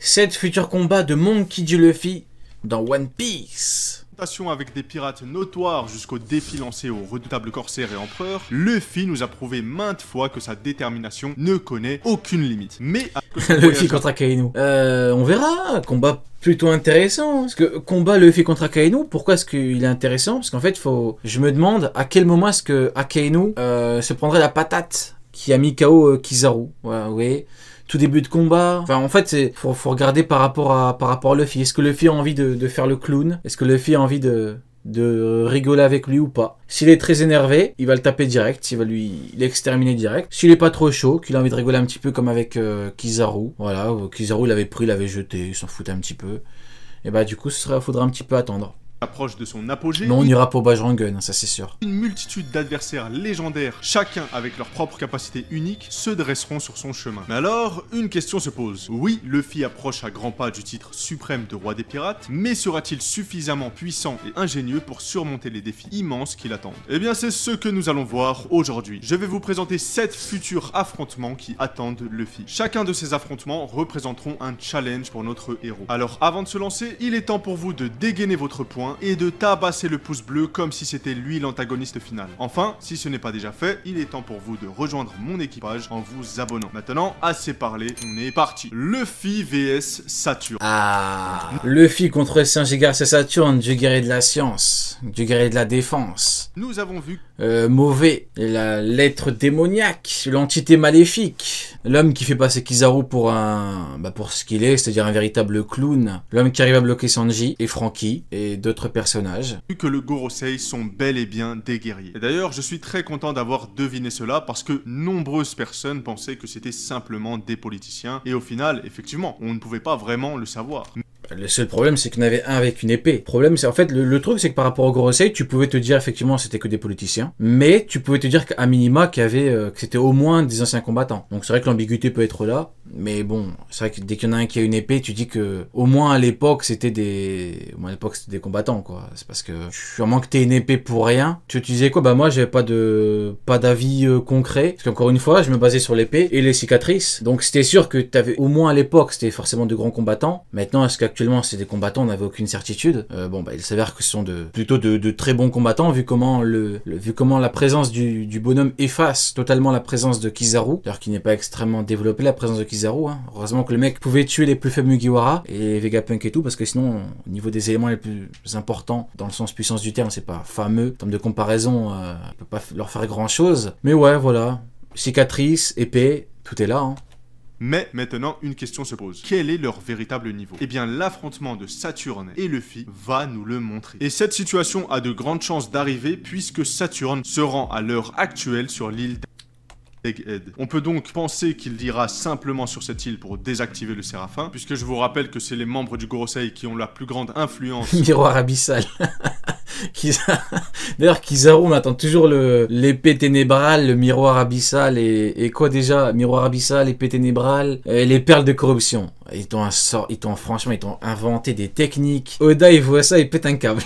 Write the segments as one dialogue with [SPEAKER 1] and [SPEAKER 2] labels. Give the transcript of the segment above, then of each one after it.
[SPEAKER 1] 7 futurs combats de Monkey D. Luffy dans One Piece.
[SPEAKER 2] Avec des pirates notoires jusqu'au défi lancé au redoutable corsaire et empereur, Luffy nous a prouvé maintes fois que sa détermination ne connaît aucune limite. Mais
[SPEAKER 1] Luffy contre Akainu. On verra, combat plutôt intéressant. Parce que combat Luffy contre Akainu, pourquoi est-ce qu'il est intéressant? Parce qu'en fait, je me demande à quel moment est-ce que Akainu se prendrait la patate qui a mis KO Kizaru. Voilà, vous voyez. Tout début de combat. Enfin, en fait, faut regarder par rapport à Luffy. Est-ce que Luffy a envie de faire le clown? Est-ce que Luffy a envie de rigoler avec lui ou pas? S'il est très énervé, il va le taper direct, il va l'exterminer direct. S'il est pas trop chaud, qu'il a envie de rigoler un petit peu comme avec Kizaru. Voilà, Kizaru il l'avait pris, il l'avait jeté, il s'en foutait un petit peu. Et bah du coup, faudra un petit peu attendre.
[SPEAKER 2] Approche de son apogée.
[SPEAKER 1] Mais on n'ira pas au Bajrangun, ça c'est sûr.
[SPEAKER 2] Une multitude d'adversaires légendaires, chacun avec leur propre capacité unique, se dresseront sur son chemin. Mais alors, une question se pose. Oui, Luffy approche à grands pas du titre suprême de roi des pirates, mais sera-t-il suffisamment puissant et ingénieux pour surmonter les défis immenses qui l'attendent? Eh bien, c'est ce que nous allons voir aujourd'hui. Je vais vous présenter 7 futurs affrontements qui attendent Luffy. Chacun de ces affrontements représenteront un challenge pour notre héros. Alors, avant de se lancer, il est temps pour vous de dégainer votre point et de tabasser le pouce bleu comme si c'était lui l'antagoniste final. Enfin, si ce n'est pas déjà fait, il est temps pour vous de rejoindre mon équipage en vous abonnant. Maintenant, assez parlé, on est parti. Luffy vs Saturne.
[SPEAKER 1] Ah, Luffy contre Saint-Gigar, c'est Saturne, dieu guerrier de la science, dieu guerrier de la défense.
[SPEAKER 2] Nous avons vu
[SPEAKER 1] mauvais, l'être démoniaque, l'entité maléfique, l'homme qui fait passer Kizaru pour pour ce qu'il est, c'est-à-dire un véritable clown, l'homme qui arrive à bloquer Sanji et Franky et d'autres personnages.
[SPEAKER 2] Que le Gorosei sont bel et bien des guerriers. Et d'ailleurs, je suis très content d'avoir deviné cela parce que nombreuses personnes pensaient que c'était simplement des politiciens et au final, effectivement, on ne pouvait pas vraiment le savoir.
[SPEAKER 1] Le seul problème, c'est qu'il y en avait un avec une épée. Le problème, c'est en fait, le truc, c'est que par rapport au Gorosei, tu pouvais te dire effectivement c'était que des politiciens, mais tu pouvais te dire qu'à minima que c'était au moins des anciens combattants. Donc c'est vrai que l'ambiguïté peut être là, mais bon, c'est vrai que dès qu'il y en a un qui a une épée, tu dis que au moins à l'époque c'était des combattants quoi. C'est parce que sûrement que t'aies une épée pour rien. Tu disais quoi? Bah moi j'avais pas d'avis concret, parce qu'encore une fois, je me basais sur l'épée et les cicatrices. Donc c'était sûr que t'avais au moins à l'époque c'était forcément de grands combattants. Maintenant est-ce qu'actuellement c'est des combattants, on n'avait aucune certitude. Il s'avère que ce sont plutôt de très bons combattants vu comment la présence du bonhomme efface totalement la présence de Kizaru, alors qu'il n'est pas extrêmement développé la présence de Kizaru. Hein. Heureusement que le mec pouvait tuer les plus faibles Mugiwara et Vegapunk et tout, parce que sinon au niveau des éléments les plus importants dans le sens puissance du terme, c'est pas fameux. En termes de comparaison, on peut pas leur faire grand chose. Mais ouais, voilà, cicatrices, épée, tout est là. Hein.
[SPEAKER 2] Mais maintenant, une question se pose. Quel est leur véritable niveau? Eh bien, l'affrontement de Saturne et Luffy va nous le montrer. Et cette situation a de grandes chances d'arriver puisque Saturne se rend à l'heure actuelle sur l'île Egghead. On peut donc penser qu'il ira simplement sur cette île pour désactiver le Séraphin, puisque je vous rappelle que c'est les membres du Gorosei qui ont la plus grande influence.
[SPEAKER 1] Miroir abyssal. D'ailleurs, Kizaru, on attend toujours l'épée ténébrale, le miroir abyssal et quoi déjà? Miroir abyssal, épée ténébrale, les perles de corruption. Franchement, ils t'ont inventé des techniques. Oda, il voit ça, il pète un câble.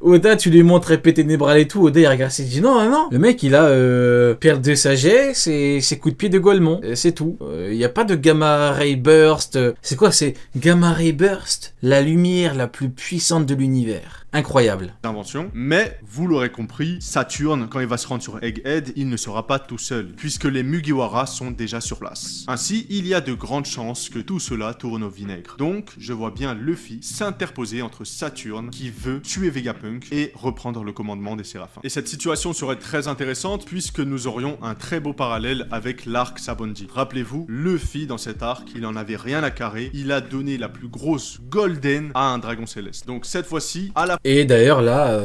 [SPEAKER 1] Oda, tu lui montres épée ténébrale et tout. Oda, il regarde, il dit non. Le mec, il a perle de sagesse et ses coups de pied de Golemon. C'est tout. Il n'y a pas de Gamma Ray Burst. C'est quoi? C'est Gamma Ray Burst, la lumière la plus puissante de l'univers. Incroyable.
[SPEAKER 2] Invention. Mais, vous l'aurez compris, Saturne, quand il va se rendre sur Egghead, il ne sera pas tout seul, puisque les Mugiwara sont déjà sur place. Ainsi, il y a de grandes chances que tout cela tourne au vinaigre. Donc, je vois bien Luffy s'interposer entre Saturne, qui veut tuer Vegapunk, et reprendre le commandement des Séraphins. Et cette situation serait très intéressante, puisque nous aurions un très beau parallèle avec l'arc Sabaody. Rappelez-vous, Luffy, dans cet arc, il en avait rien à carrer, il a donné la plus grosse golden à un dragon céleste. Donc, cette fois-ci, à la...
[SPEAKER 1] Et d'ailleurs là,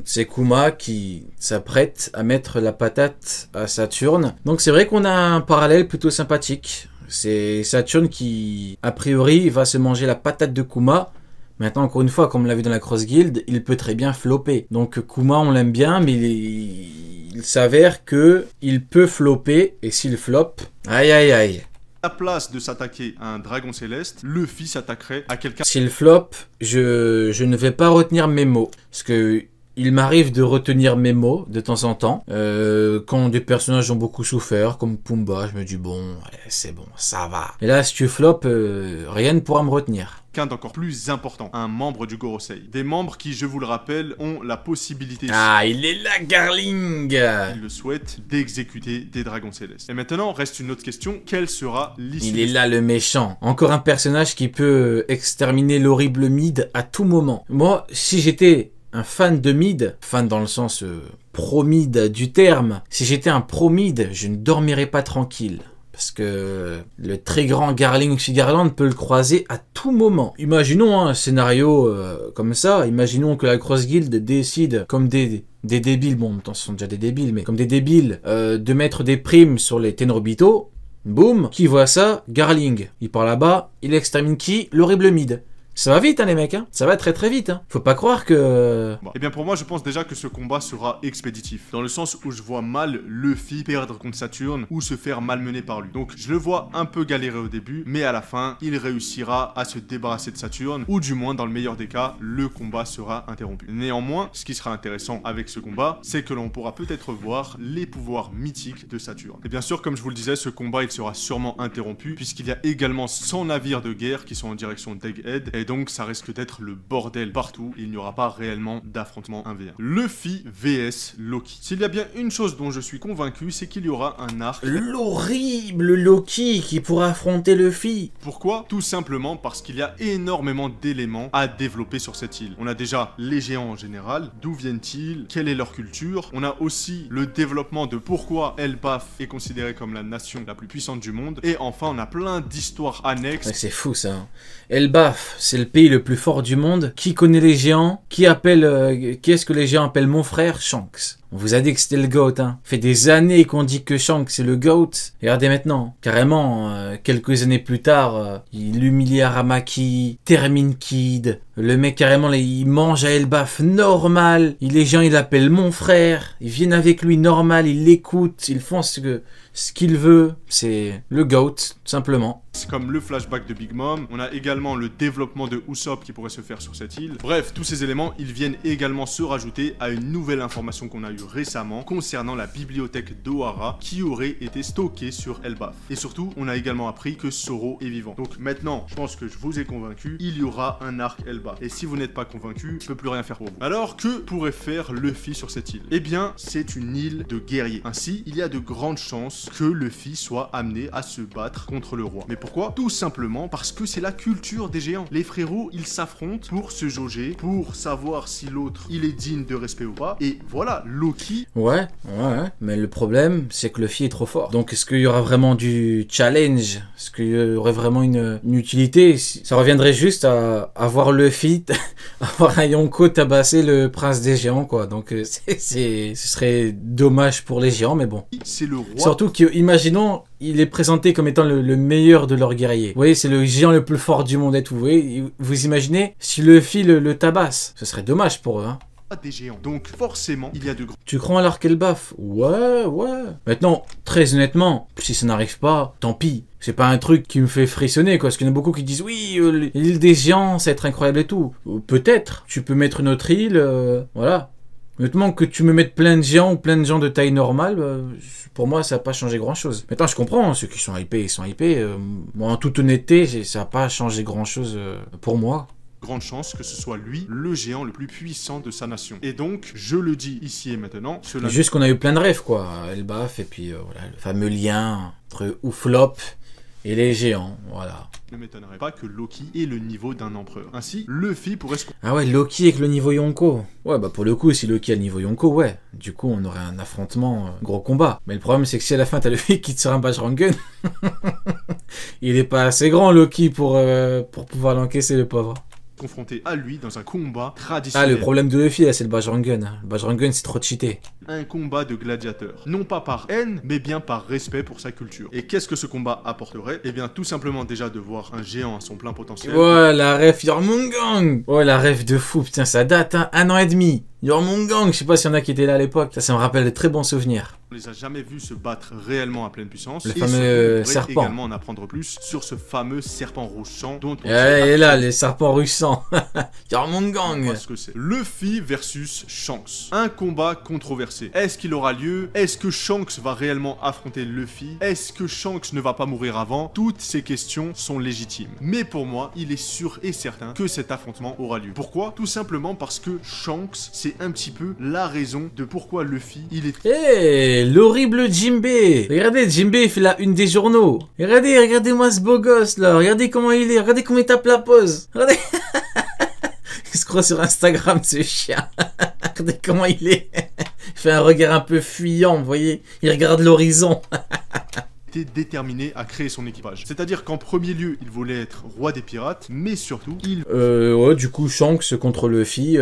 [SPEAKER 1] c'est Kuma qui s'apprête à mettre la patate à Saturne. Donc c'est vrai qu'on a un parallèle plutôt sympathique. C'est Saturne qui, a priori, va se manger la patate de Kuma. Maintenant, encore une fois, comme on l'a vu dans la Cross Guild, il peut très bien flopper. Donc Kuma, on l'aime bien, mais il s'avère que il peut flopper. Et s'il floppe, aïe aïe aïe.
[SPEAKER 2] À la place de s'attaquer à un dragon céleste, Luffy s'attaquerait à quelqu'un...
[SPEAKER 1] S'il flop, je ne vais pas retenir mes mots. Parce que il m'arrive de retenir mes mots de temps en temps. Quand des personnages ont beaucoup souffert, comme Pumba, je me dis bon, allez, c'est bon, ça va. Et là, si tu flop, rien ne pourra me retenir.
[SPEAKER 2] Qu'un d'encore plus important, un membre du Gorosei. Des membres qui, je vous le rappelle, ont la possibilité,
[SPEAKER 1] ah, il est là, Garling,
[SPEAKER 2] s'ils le souhaitent, d'exécuter des dragons célestes. Et maintenant, reste une autre question, quelle sera l'issue?
[SPEAKER 1] Il est là, le méchant. Encore un personnage qui peut exterminer l'horrible Mid à tout moment. Moi, si j'étais un fan de Mid, fan dans le sens pro-Mid du terme, si j'étais un pro-Mid, je ne dormirais pas tranquille. Parce que le très grand Garling Garland peut le croiser à tout moment. Imaginons un scénario comme ça. Imaginons que la Cross Guild décide, comme des débiles, bon en même temps ce sont déjà des débiles, mais comme des débiles, de mettre des primes sur les Tenrobito. Boum, qui voit ça? Garling. Il part là-bas, il extermine qui? L'horrible Mid. Ça va vite, hein, les mecs, hein. Ça va très très vite, hein. Faut pas croire que...
[SPEAKER 2] Bon. Eh bien, pour moi, je pense déjà que ce combat sera expéditif. Dans le sens où je vois mal Luffy perdre contre Saturne ou se faire malmener par lui. Donc, je le vois un peu galérer au début, mais à la fin, il réussira à se débarrasser de Saturne, ou du moins, dans le meilleur des cas, le combat sera interrompu. Néanmoins, ce qui sera intéressant avec ce combat, c'est que l'on pourra peut-être voir les pouvoirs mythiques de Saturne. Et bien sûr, comme je vous le disais, ce combat, il sera sûrement interrompu, puisqu'il y a également 100 navires de guerre qui sont en direction d'Egghead, et donc ça risque d'être le bordel partout, et il n'y aura pas réellement d'affrontement 1v1. Luffy vs Loki. S'il y a bien une chose dont je suis convaincu, c'est qu'il y aura un arc...
[SPEAKER 1] L'horrible Loki qui pourra affronter Luffy.
[SPEAKER 2] Pourquoi? Tout simplement parce qu'il y a énormément d'éléments à développer sur cette île. On a déjà les géants en général, d'où viennent-ils, quelle est leur culture. On a aussi le développement de pourquoi Elbaf est considérée comme la nation la plus puissante du monde. Et enfin, on a plein d'histoires annexes.
[SPEAKER 1] Ouais, c'est fou ça. Elbaf, c'est le pays le plus fort du monde. Qui connaît les géants? Qui est-ce que les géants appellent mon frère? Shanks. On vous a dit que c'était le GOAT, hein. Ça fait des années qu'on dit que Shanks c'est le GOAT. Et regardez maintenant. Carrément, quelques années plus tard, il humilie Aramaki, termine Kid. Le mec carrément, il mange à Elbaf normal. Les gens, il l'appelle mon frère. Ils viennent avec lui normal, ils l'écoutent. Ils font ce qu'il veut. C'est le GOAT, simplement.
[SPEAKER 2] C'est comme le flashback de Big Mom. On a également le développement de Usopp qui pourrait se faire sur cette île. Bref, tous ces éléments, ils viennent également se rajouter à une nouvelle information qu'on a eue récemment concernant la bibliothèque d'Ohara qui aurait été stockée sur Elbaf. Et surtout, on a également appris que Zoro est vivant. Donc maintenant, je pense que je vous ai convaincu, il y aura un arc Elbaf. Et si vous n'êtes pas convaincu, je peux plus rien faire pour vous. Alors, que pourrait faire Luffy sur cette île? Eh bien, c'est une île de guerriers. Ainsi, il y a de grandes chances que Luffy soit amené à se battre contre le roi. Mais pourquoi? Tout simplement parce que c'est la culture des géants. Les frérots, ils s'affrontent pour se jauger, pour savoir si l'autre, il est digne de respect ou pas. Et voilà, Loki...
[SPEAKER 1] Ouais. Mais le problème, c'est que Luffy est trop fort. Donc, est-ce qu'il y aura vraiment du challenge? Est-ce qu'il y aurait vraiment une utilité? Ça reviendrait juste à voir Luffy, avoir un Yonko tabasser le prince des géants, quoi. Donc, ce serait dommage pour les géants, mais bon.
[SPEAKER 2] C'est le roi.
[SPEAKER 1] Surtout qu'imaginons, il est présenté comme étant le meilleur de leurs guerriers. Vous voyez, c'est le géant le plus fort du monde et tout. Vous voyez, vous imaginez si Luffy le tabasse? Ce serait dommage pour eux, hein.
[SPEAKER 2] Des géants. Donc forcément, il y a de grands...
[SPEAKER 1] Tu crois à l'arc Elbaf? Ouais. Maintenant, très honnêtement, si ça n'arrive pas, tant pis. C'est pas un truc qui me fait frissonner, quoi. Parce qu'il y en a beaucoup qui disent, oui, l'île des géants, ça va être incroyable et tout. Peut-être. Tu peux mettre une autre île, voilà. Honnêtement, que tu me mettes plein de géants ou plein de gens de taille normale, pour moi, ça n'a pas changé grand-chose. Maintenant, je comprends, ceux qui sont hypés, ils sont hypés. Moi, en toute honnêteté, ça n'a pas changé grand-chose pour moi.
[SPEAKER 2] Grande chance que ce soit lui, le géant le plus puissant de sa nation. Et donc, je le dis ici et maintenant, cela...
[SPEAKER 1] Juste qu'on a eu plein de rêves, quoi. Elbaf, et puis voilà, le fameux lien entre Ouflop et les géants, voilà.
[SPEAKER 2] Ne m'étonnerait pas que Loki ait le niveau d'un empereur. Ainsi, Luffy pourrait se...
[SPEAKER 1] Ah ouais, Loki avec le niveau Yonko. Ouais, bah pour le coup, si Loki a le niveau Yonko, ouais. Du coup, on aurait un affrontement, gros combat. Mais le problème, c'est que si à la fin, t'as Luffy qui te sort un Bajrangun, il est pas assez grand, Loki, pour pouvoir l'encaisser, le pauvre.
[SPEAKER 2] Confronté à lui dans un combat traditionnel.
[SPEAKER 1] Ah, le problème de Luffy, là, c'est le Bajrangun. Le Bajrangun, c'est trop cheaté.
[SPEAKER 2] un combat de gladiateurs. Non pas par haine, mais bien par respect pour sa culture. Et qu'est-ce que ce combat apporterait? Eh bien, tout simplement déjà de voir un géant à son plein potentiel.
[SPEAKER 1] Ouais, la ref Jormungandr. Ouais, la ref de fou, putain, ça date, hein, 1 an et demi. Jormungandr, je sais pas s'il y en a qui étaient là à l'époque. Ça me rappelle de très bons souvenirs.
[SPEAKER 2] On les a jamais vus se battre réellement à pleine puissance.
[SPEAKER 1] Le
[SPEAKER 2] et
[SPEAKER 1] fameux
[SPEAKER 2] surtout,
[SPEAKER 1] serpent.
[SPEAKER 2] également en apprendre plus sur ce fameux serpent rouge sang dont on
[SPEAKER 1] Et là, les serpents russants. Jormungandr.
[SPEAKER 2] ce que c'est. Luffy versus Shanks. Un combat controversé. Est-ce qu'il aura lieu? Est-ce que Shanks va réellement affronter Luffy? Est-ce que Shanks ne va pas mourir avant? Toutes ces questions sont légitimes. Mais pour moi, il est sûr et certain que cet affrontement aura lieu. Pourquoi? Tout simplement parce que Shanks, c'est un petit peu la raison de pourquoi Luffy, il est...
[SPEAKER 1] Hey, l'horrible Jinbei. Regardez, Jinbei fait la une des journaux. Regardez-moi ce beau gosse là. Regardez comment il est. Regardez comment il tape la pose. Regardez. Il se croit sur Instagram, ce chien. Regardez comment il est. Il fait un regard un peu fuyant, vous voyez. Il regarde l'horizon.
[SPEAKER 2] déterminé à créer son équipage. C'est-à-dire qu'en premier lieu, il voulait être roi des pirates, mais surtout, il...
[SPEAKER 1] Ouais, du coup, Shanks contre Luffy,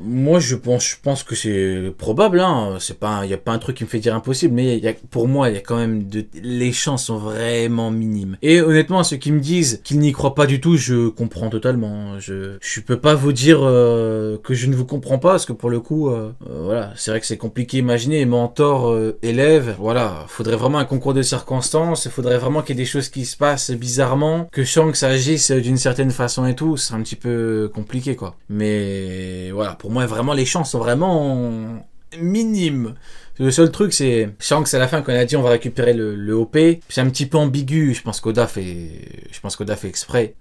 [SPEAKER 1] moi, je pense que c'est probable, hein. C'est pas, y a pas un truc qui me fait dire impossible, mais pour moi, il y a quand même les chances sont vraiment minimes. Et honnêtement, ceux qui me disent qu'ils n'y croient pas du tout, je comprends totalement. Je peux pas vous dire que je ne vous comprends pas, parce que pour le coup, voilà, c'est vrai que c'est compliqué à imaginer, mentor, élève, voilà, faudrait vraiment un concours de circonstances. Il faudrait vraiment qu'il y ait des choses qui se passent bizarrement, que Shanks agisse d'une certaine façon et tout, c'est un petit peu compliqué quoi. Mais voilà, pour moi vraiment les chances sont vraiment minimes. Le seul truc c'est Shanks à la fin quand il a dit on va récupérer le OP, c'est un petit peu ambigu, je pense qu'Oda fait exprès.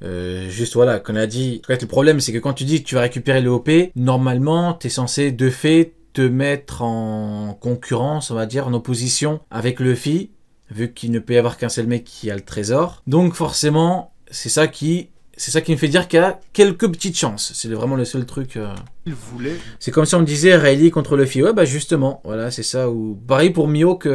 [SPEAKER 1] Juste voilà, quand il a dit, le problème c'est que quand tu dis que tu vas récupérer le OP, normalement t'es censé de fait te mettre en concurrence, on va dire, en opposition avec Luffy, vu qu'il ne peut y avoir qu'un seul mec qui a le trésor. Donc forcément, c'est ça qui me fait dire qu'il y a quelques petites chances. C'est vraiment le seul truc...
[SPEAKER 2] Il voulait...
[SPEAKER 1] C'est comme si on me disait Rayleigh contre Luffy. Ouais, bah justement, voilà, c'est ça. Ou pareil pour Mihawk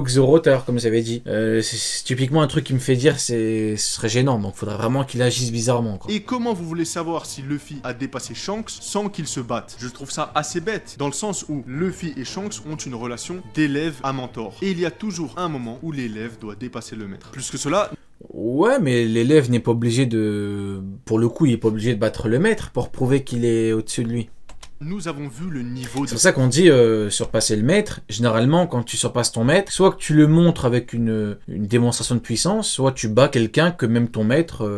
[SPEAKER 1] Zoro, comme j'avais dit. C'est typiquement un truc qui me fait dire ce serait gênant. Donc faudrait vraiment qu'il agisse bizarrement, quoi.
[SPEAKER 2] Et comment vous voulez savoir si Luffy a dépassé Shanks sans qu'ils se battent? Je trouve ça assez bête, dans le sens où Luffy et Shanks ont une relation d'élève à mentor. Et il y a toujours un moment où l'élève doit dépasser le maître. Plus que cela...
[SPEAKER 1] Ouais, mais l'élève n'est pas obligé de... Pour le coup, il est pas obligé de battre le maître pour prouver qu'il est au-dessus de lui.
[SPEAKER 2] Nous avons vu le niveau de...
[SPEAKER 1] C'est pour ça qu'on dit surpasser le maître. Généralement, quand tu surpasses ton maître, soit que tu le montres avec une démonstration de puissance, soit tu bats quelqu'un que même ton maître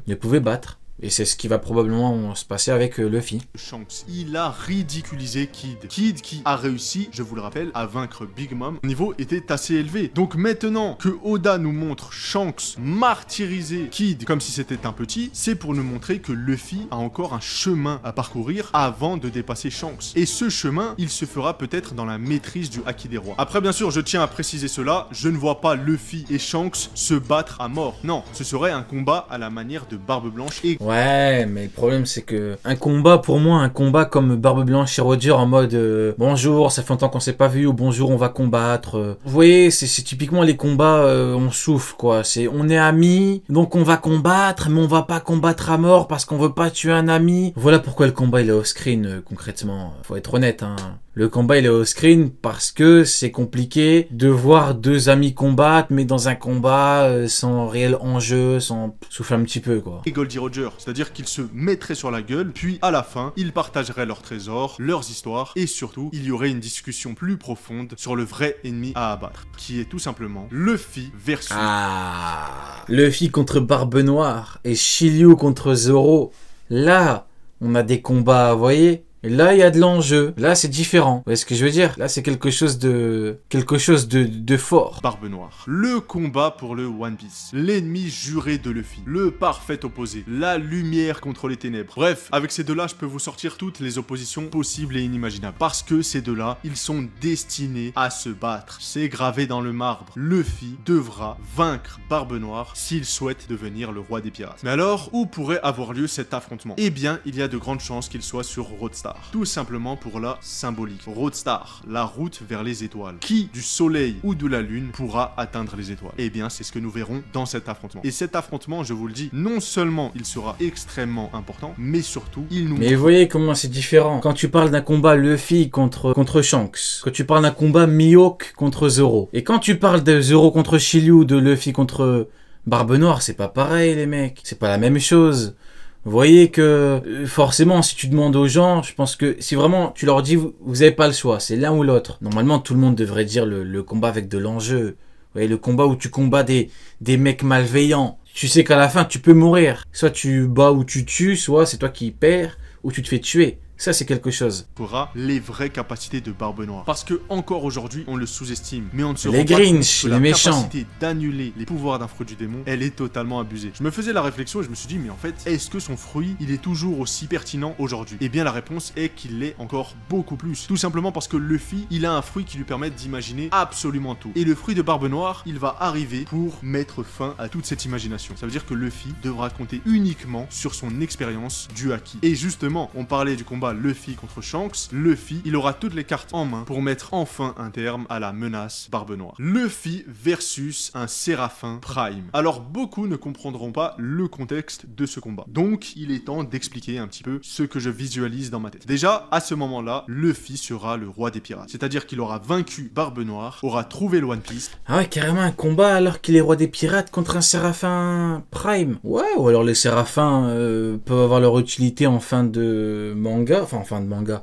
[SPEAKER 1] ne pouvait battre. Et c'est ce qui va probablement se passer avec Luffy.
[SPEAKER 2] Shanks, il a ridiculisé Kid. Kid qui a réussi, je vous le rappelle, à vaincre Big Mom. Son niveau était assez élevé. Donc maintenant que Oda nous montre Shanks martyriser Kid comme si c'était un petit, c'est pour nous montrer que Luffy a encore un chemin à parcourir avant de dépasser Shanks. Et ce chemin, il se fera peut-être dans la maîtrise du Haki des Rois. Après, bien sûr, je tiens à préciser cela, je ne vois pas Luffy et Shanks se battre à mort. Non, ce serait un combat à la manière de Barbe Blanche et...
[SPEAKER 1] Ouais, mais le problème c'est que un combat comme Barbe Blanche et Roger en mode bonjour, ça fait longtemps qu'on s'est pas vu, ou bonjour, on va combattre. Vous voyez, c'est typiquement les combats on souffle quoi. C'est on est amis, donc on va combattre, mais on va pas combattre à mort parce qu'on veut pas tuer un ami. Voilà pourquoi le combat il est off-screen concrètement. Faut être honnête hein. Le combat il est off-screen parce que c'est compliqué de voir deux amis combattre, mais dans un combat sans réel enjeu, sans souffler un petit peu quoi.
[SPEAKER 2] Et Goldie Roger, c'est-à-dire qu'ils se mettraient sur la gueule, puis à la fin, ils partageraient leurs trésors, leurs histoires, et surtout, il y aurait une discussion plus profonde sur le vrai ennemi à abattre, qui est tout simplement Luffy versus...
[SPEAKER 1] Ah, Luffy contre Barbe Noire et Shiryu contre Zoro. Là, on a des combats, vous voyez? Et là, il y a de l'enjeu. Là, c'est différent. Vous voyez ce que je veux dire? Là, c'est quelque chose de fort.
[SPEAKER 2] Barbe Noire. Le combat pour le One Piece. L'ennemi juré de Luffy. Le parfait opposé. La lumière contre les ténèbres. Bref, avec ces deux-là, je peux vous sortir toutes les oppositions possibles et inimaginables. Parce que ces deux-là, ils sont destinés à se battre. C'est gravé dans le marbre. Luffy devra vaincre Barbe Noire s'il souhaite devenir le roi des pirates. Mais alors, où pourrait avoir lieu cet affrontement? Eh bien, il y a de grandes chances qu'il soit sur Roadstar. Star. Tout simplement pour la symbolique. Roadstar, la route vers les étoiles. Qui du soleil ou de la lune pourra atteindre les étoiles? Eh bien, c'est ce que nous verrons dans cet affrontement. Et cet affrontement, je vous le dis, non seulement il sera extrêmement important, mais surtout, il nous...
[SPEAKER 1] Mais vous voyez comment c'est différent. Quand tu parles d'un combat Luffy contre Shanks, quand tu parles d'un combat Mihawk contre Zoro, et quand tu parles de Zoro contre Shiryu, de Luffy contre Barbe Noire, c'est pas pareil les mecs. C'est pas la même chose. Vous voyez que forcément, si tu demandes aux gens, je pense que si vraiment tu leur dis vous avez pas le choix, c'est l'un ou l'autre. Normalement, tout le monde devrait dire le combat avec de l'enjeu. Vous voyez, le combat où tu combats des mecs malveillants. Tu sais qu'à la fin, tu peux mourir. Soit tu bats ou tu tues, soit c'est toi qui perds ou tu te fais tuer. Ça, c'est quelque chose.
[SPEAKER 2] Aura les vraies capacités de Barbe Noire. Parce que encore aujourd'hui, on le sous-estime. Mais on ne se rend
[SPEAKER 1] les
[SPEAKER 2] pas compte
[SPEAKER 1] Grinch,
[SPEAKER 2] que
[SPEAKER 1] les
[SPEAKER 2] la
[SPEAKER 1] méchants.
[SPEAKER 2] capacité d'annuler les pouvoirs d'un fruit du démon, elle est totalement abusée. Je me faisais la réflexion et je me suis dit, mais en fait, est-ce que son fruit, il est toujours aussi pertinent aujourd'hui? Eh bien, la réponse est qu'il l'est encore beaucoup plus. Tout simplement parce que Luffy, il a un fruit qui lui permet d'imaginer absolument tout. Et le fruit de Barbe Noire, il va arriver pour mettre fin à toute cette imagination. Ça veut dire que Luffy devra compter uniquement sur son expérience du haki. Et justement, on parlait du combat Luffy contre Shanks. Luffy, il aura toutes les cartes en main pour mettre enfin un terme à la menace Barbe Noire. Luffy versus un Séraphin Prime. Alors beaucoup ne comprendront pas le contexte de ce combat. Donc il est temps d'expliquer un petit peu ce que je visualise dans ma tête. Déjà, à ce moment-là, Luffy sera le roi des pirates. C'est-à-dire qu'il aura vaincu Barbe Noire, aura trouvé le One Piece.
[SPEAKER 1] Ah ouais, carrément un combat alors qu'il est roi des pirates contre un Séraphin Prime. Ouais, ou alors les Séraphins peuvent avoir leur utilité en fin de manga,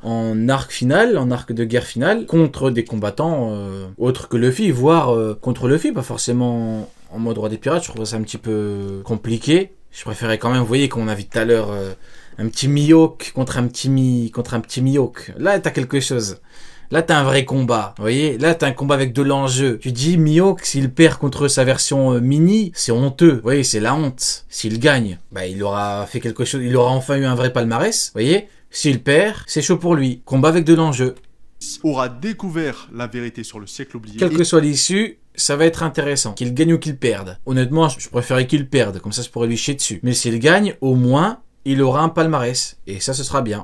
[SPEAKER 1] en arc final, en arc de guerre finale, contre des combattants autres que Luffy, voire contre Luffy, pas forcément en mode roi des pirates. Je trouve ça un petit peu compliqué. Je préférais quand même, vous voyez, comme on a vu tout à l'heure, un petit Mihawk contre un petit Mihawk. Là, t'as quelque chose. Là, t'as un vrai combat. Vous voyez, là, t'as un combat avec de l'enjeu. Tu dis, Mihawk, s'il perd contre sa version mini, c'est honteux. Vous voyez, c'est la honte. S'il gagne, bah, il aura fait quelque chose. Il aura enfin eu un vrai palmarès. Vous voyez? S'il perd, c'est chaud pour lui. Combat avec de l'enjeu.
[SPEAKER 2] Aura découvert la vérité sur le siècle oublié.
[SPEAKER 1] Quelle que soit l'issue, ça va être intéressant. Qu'il gagne ou qu'il perde. Honnêtement, je préférais qu'il perde. Comme ça, je pourrais lui chier dessus. Mais s'il gagne, au moins, il aura un palmarès. Et ça, ce sera bien.